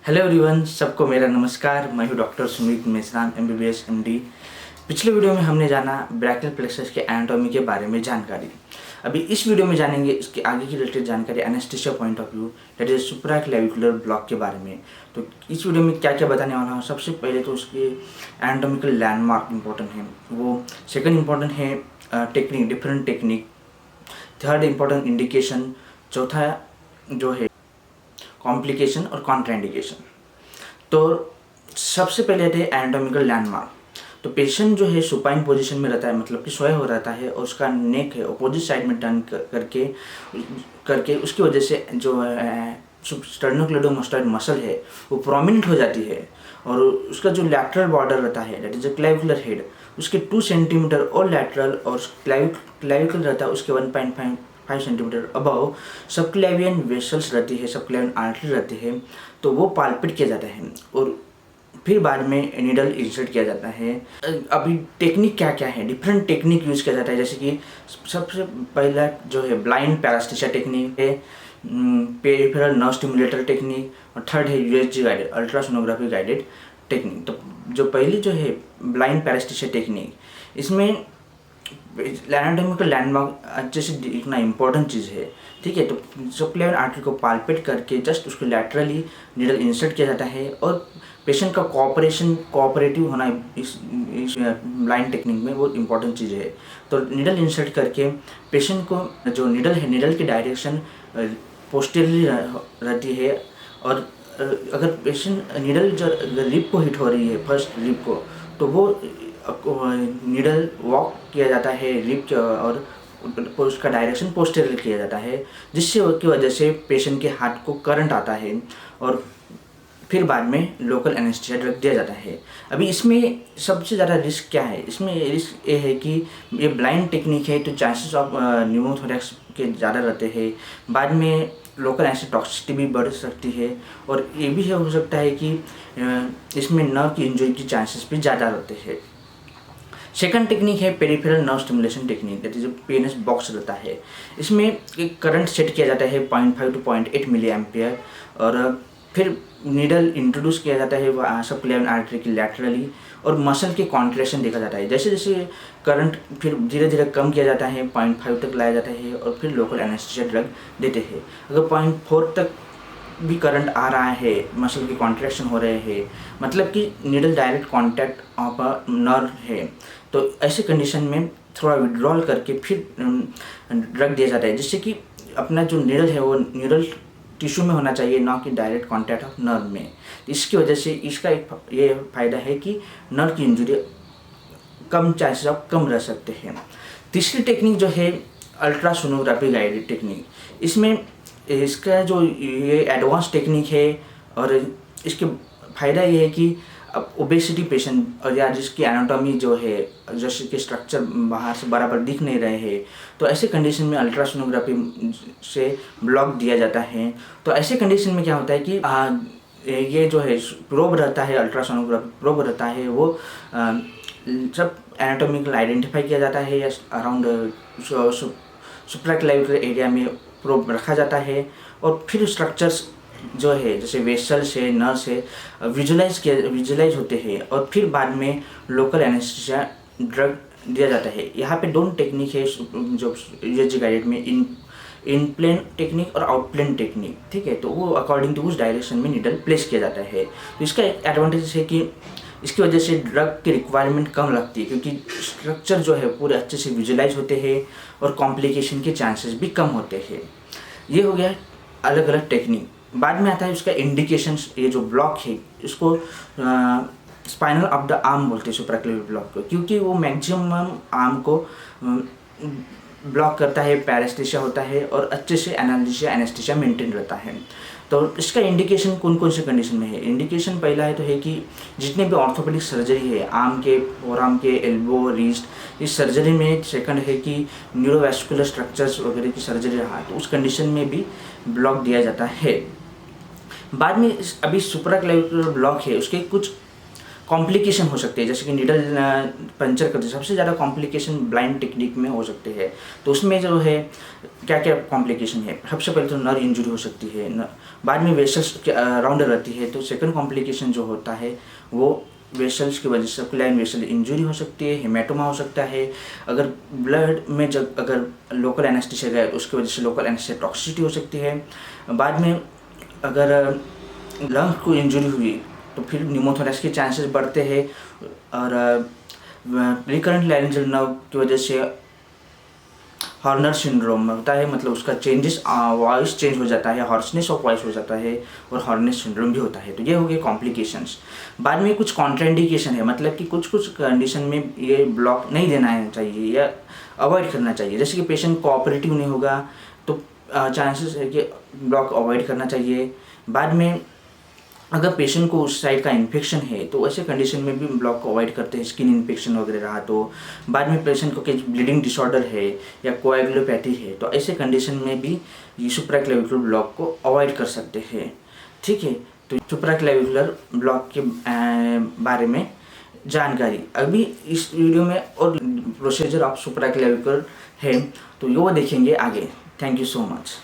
Hello everyone, सबको मेरा नमस्कार। मैं हूं doctor Sumit Meshram, MBBS MD. पिछले वीडियो में हमने जाना ब्रैकियल प्लेक्सस के एनाटॉमी के बारे में जानकारी। अभी इस वीडियो में जानेंगे इसके आगे की रिलेटेड जानकारी anaesthesia point of view, that is supraclavicular block के बारे में। तो इस वीडियो में क्या क्या बताने वाला हूँ। सबसे पहले तो उसके एनाटॉमिकल लैंडमार्क इंपॉर्टेंट है, वो सेकंड इंपॉर्टेंट है technique, different technique, third important indication, चौथा जो है कॉम्प्लिकेशन और कॉन्ट्राइंडिकेशन। तो सबसे पहले आते हैं एनाटॉमिकल लैंडमार्क। तो पेशेंट जो है सुपाइन पोजीशन में रहता है, मतलब कि सोया हो रहता है, और उसका नेक है अपोजिट साइड में टर्न करके उसकी वजह से जो स्टर्नोक्लेडोमास्टॉइड मसल है वो प्रोमिनेंट हो जाती है, और उसका जो लैटरल बॉर्डर रहता है that is a clavicular head, उसके 2 सेंटीमीटर और लैटरल, और क्लेविकल रहता है उसके 1.5 सेंटीमीटर अबव सबक्लेवियन वेसल्स रहती है, सबक्लेवियन आर्टरी रहती है। तो वो पाल्पेट किया जाता है और फिर बाद में नीडल इंसर्ट किया जाता है। अभी टेक्निक क्या क्या है, डिफरेंट टेक्निक यूज़ किया जाता है। जैसे कि सबसे पहला जो है ब्लाइंड पैरास्थीसिया टेक्निक है, पेरिफेरल नर्व स्टिमुलेटर टेक्निक, और थर्ड है USG guided ultrasonography guided technique. तो जो पहली जो है ब्लाइंड पैरास्थीसिया टेक्निक, इसमें एनाटॉमिकल लैंडमार्क अच्छे से देखना इंपॉर्टेंट चीज़ है, ठीक है। तो सबक्लेवियन आर्टरी को पाल्पेट करके जस्ट उसको लैटरली नीडल इंसर्ट किया जाता है, और पेशेंट का कोऑपरेटिव होना इस ब्लाइंड टेक्निक में वो इम्पोर्टेंट चीज़ है। तो नीडल इंसर्ट करके पेशेंट को जो नीडल है, नीडल की डायरेक्शन पोस्टीरियरली रहती है, और अगर पेशेंट नीडल जो रिब को हिट हो रही है, फर्स्ट रिब को, तो वो नीडल वॉक किया जाता है रिब के, और उसका डायरेक्शन पोस्टीरियर किया जाता है, जिससे की वजह से पेशेंट के हार्ट को करंट आता है, और फिर बाद में लोकल एनेस्थीसिया ड्रग दिया जाता है। अभी इसमें सबसे ज़्यादा रिस्क क्या है, इसमें रिस्क ये है कि ये ब्लाइंड टेक्निक है, तो चांसेस ऑफ न्यूमोथोरैक्स के ज़्यादा रहते हैं। बाद में लोकल एनेस्थीसिया टॉक्सिसिटी भी बढ़ सकती है, और ये भी हो सकता है कि इसमें नर्व की इंजरी की चांसेस भी ज़्यादा रहते हैं। सेकंड टेक्निक है peripheral nerve stimulation technique, that is PNS box रहता है। इसमें एक करंट सेट किया जाता है 0.5 to 0.8 मिली एम्पियर, और फिर नीडल इंट्रोड्यूस किया जाता है सबक्लेवियन आर्टरी की लैटरली, और मसल के कॉन्ट्रैक्शन देखा जाता है। जैसे जैसे करंट फिर धीरे धीरे कम किया जाता है, 0.5 तक लाया जाता है, और फिर लोकल एनेस्थीसिया ड्रग देते हैं। अगर 0.4 तक भी करंट आ रहा है, मसल की कॉन्ट्रैक्शन हो रहे हैं, मतलब कि needle direct contact of a nerve है, तो ऐसे कंडीशन में थोड़ा विड्रॉल करके फिर ड्रग दिया जाता है, जिससे कि अपना जो नीडल है वो नीडल टिश्यू में होना चाहिए, ना कि डायरेक्ट कॉन्टैक्ट ऑफ नर्व में। इसकी वजह से इसका एक ये फ़ायदा है कि नर्व की इंजरी कम चांसेस ऑफ कम रह सकते हैं। तीसरी टेक्निक जो है अल्ट्रासोनोग्राफी गाइडेड टेक्निक, इसमें इसका जो ये एडवांस टेक्निक है, और इसके फ़ायदा ये है कि अब ओबेसिटी पेशेंट और या जिसकी एनाटॉमी जो है, जैसे कि स्ट्रक्चर बाहर से बराबर दिख नहीं रहे हैं, तो ऐसे कंडीशन में अल्ट्रासोनोग्राफी से ब्लॉक दिया जाता है। तो ऐसे कंडीशन में क्या होता है कि ये जो है प्रोब रहता है, अल्ट्रासोनोग्राफी प्रोब रहता है, वो सब एनाटॉमिकल आइडेंटिफाई किया जाता है, या अराउंड सुप्राक्लेविकुलर एरिया में प्रोब रखा जाता है, और फिर स्ट्रक्चर्स जो है जैसे वेसल्स है, नर्व्स है, विजुलाइज होते हैं, और फिर बाद में लोकल एनेस्थीसिया ड्रग दिया जाता है। यहाँ पे दोनों टेक्निक है जो यूएसजी गाइडेड में, इन प्लेन टेक्निक और आउट प्लेन टेक्निक, ठीक है। तो वो अकॉर्डिंग टू उस डायरेक्शन में नीडल प्लेस किया जाता है। तो इसका एक एडवांटेज है कि इसकी वजह से ड्रग की रिक्वायरमेंट कम लगती है, क्योंकि स्ट्रक्चर जो है पूरे अच्छे से विजुलाइज होते हैं, और कॉम्प्लिकेशन के चांसेस भी कम होते हैं। ये हो गया अलग अलग टेक्निक। बाद में आता है उसका इंडिकेशंस। ये जो ब्लॉक है इसको स्पाइनल ऑफ द आर्म बोलते हैं, सुप्राक्लेविकुलर ब्लॉक को, क्योंकि वो मैक्सिमम आर्म को ब्लॉक करता है, पैरास्थीसिया होता है, और अच्छे से एनेस्थीसिया मेंटेन रहता है। तो इसका इंडिकेशन कौन कौन से कंडीशन में है। इंडिकेशन पहला है तो है कि जितने भी ऑर्थोपेडिक सर्जरी है, आर्म के, फोरआर्म के, एल्बो, रिस्ट, इस सर्जरी में। सेकंड है कि न्यूरोवैस्कुलर स्ट्रक्चर्स वगैरह की सर्जरी रहा, तो उस कंडीशन में भी ब्लॉक दिया जाता है। बाद में अभी सुप्राक्लेविकुलर ब्लॉक है, उसके कुछ कॉम्प्लिकेशन हो सकती है, जैसे कि नीडल पंचर करते सबसे ज़्यादा कॉम्प्लिकेशन ब्लाइंड टेक्निक में हो सकते हैं। तो उसमें जो है क्या क्या कॉम्प्लिकेशन है, सबसे पहले तो नर्व इंजरी हो सकती है, बाद में वेसल्स राउंड रहती है। तो सेकंड कॉम्प्लिकेशन जो होता है वो वेसल्स की वजह से सबक्लाइन वेसल इंजरी हो सकती है, हेमेटोमा हो सकता है। अगर ब्लड में जब अगर लोकल एनेस्थीसिया गया तो उसकी वजह से लोकल एनेस्थीसिया टॉक्सिसिटी हो सकती है। बाद में अगर लंग्स को इंजरी हुई तो फिर न्यूमोथोरैक्स के चांसेस बढ़ते हैं। और रिकरेंट लैरिंजियल नर्व की वजह से हॉर्नर सिंड्रोम होता है, मतलब उसका चेंजेस वॉइस चेंज हो जाता है, हॉर्सनेस ऑफ वॉइस हो जाता है और हॉर्नेस सिंड्रोम भी होता है। तो ये हो गए कॉम्प्लिकेशंस। बाद में कुछ कॉन्ट्राइंडिकेशन है, मतलब कि कुछ कुछ कंडीशन में ये ब्लॉक नहीं देना चाहिए या अवॉइड करना चाहिए। जैसे कि पेशेंट कोऑपरेटिव नहीं होगा तो चांसेस है कि ब्लॉक अवॉइड करना चाहिए। बाद में अगर पेशेंट को उस साइड का इन्फेक्शन है तो ऐसे कंडीशन में भी ब्लॉक को अवॉइड करते हैं, स्किन इन्फेक्शन वगैरह रहा तो। बाद में पेशेंट को कुछ ब्लीडिंग डिसऑर्डर है या कोएगुलोपैथी है तो ऐसे कंडीशन में भी ये सुप्राक्लेविकुलर ब्लॉक को अवॉइड कर सकते हैं। ठीक है, तो सुप्राक्लेविकुलर ब्लॉक के बारे में जानकारी अभी इस वीडियो में, और प्रोसीजर ऑफ सुप्राक्लेविकुलर है तो वो देखेंगे आगे। Thank you so much.